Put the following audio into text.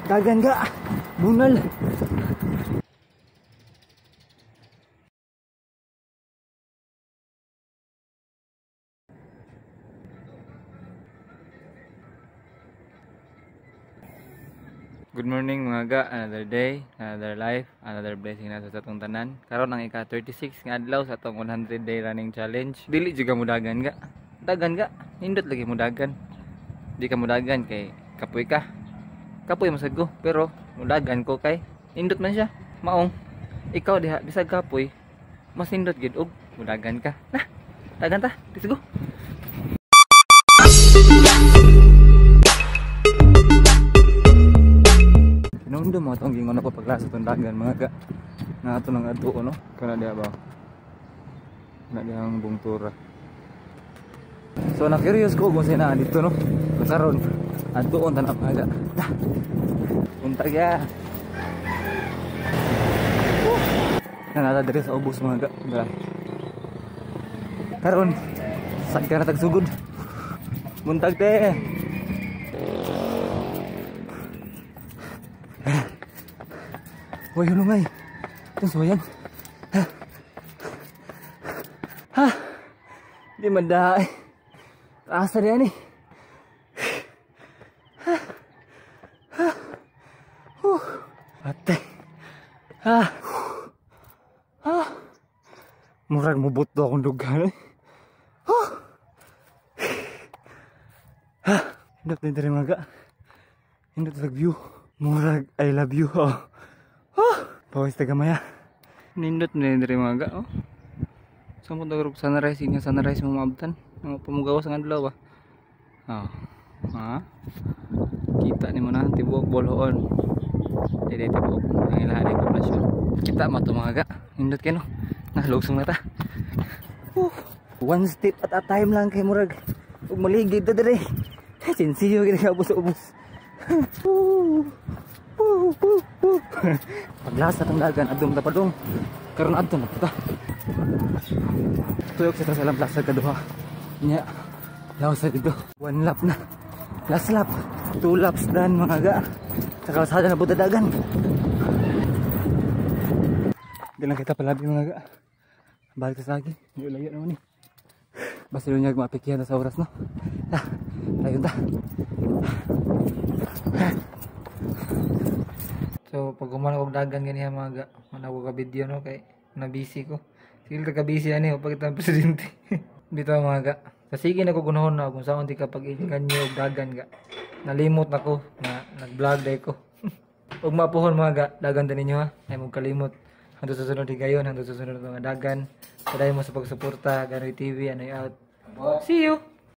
Dagan ga. Bungal. Good morning mga ga, another day, another life, another blessing na sa atong tanan. Karon ang ika-36 nga adlaw sa atong 100 day running challenge. Dili juga mudagan ga. Dagan ga, nindot lagi mudagan. Di ka mudagan kay kapoy ka. Kapoy masad ko, pero mudagan ko kay nindot man siya. Maong ikaw diha bisag kapoy, mas nindot gid og mudagan ka. Nah, dagan ta, let's go. Nondo mo itong gingon ako paglasa itong dagan mga ga nga ito ng ato no kana diya ba na diyang bungtura. So na-curious ko kung saan dito no karon adoon tanap mga ga punta ya nanata diri sa ubos mga ga karon saan ka natagsugod muntag te. Wah, yun ngay. Terus wayan. Ha. Di mandaay. Asa dia ni. Ate. Ha. Ha. Murag mubot do akong dugan. Ha. Hindot din diri mga ga. Hindot sa view. Murag I love you. Pawis taga maya. Nindot na diri mga ga oh. Sa mo tagrog sunrise inya sunrise mo maabtan. Mga pamugawas ang adlaw ba. Oh. Ha. Kita ni mo na tibuok bolhoon. Dili tibuok ang ilahan ni poblasyon. Kita mato mga ga. Nindot kay no. Nalugsong na ta. One step at a time lang kay murag. Ug maligid ta diri. Sinsiyo gid ka ubos-ubos. Paglasa ng dagan adum ta padung karon adto na ta tuyok sa salam plaza kaduha nya law sa dito one lap na last lap 2 laps dan mga ga sa kalsada na buta dagan di lang kita palabi mga ga balik sa lagi di layo naman ni basta yun yung mapikihan sa oras no ayun ta. So pag umano og dagan ganiya mga manako ka video no kay na busy ko. Sige ka busy ani o pagita presidente. Bitaw mga ga. So sige na ko gunahon na kung saan di ka pag-ikan niyo og dagan ga. Nalimot nako na nag-vlog day ko. Ug mapuhon mga ga, dagan din ninyo ha. Ay mo kalimot. Hangtod sa sunod higayon, hangtod sa sunod mga dagan. Padayon mo sa pagsuporta Ganoy TV, Anoy out. See you.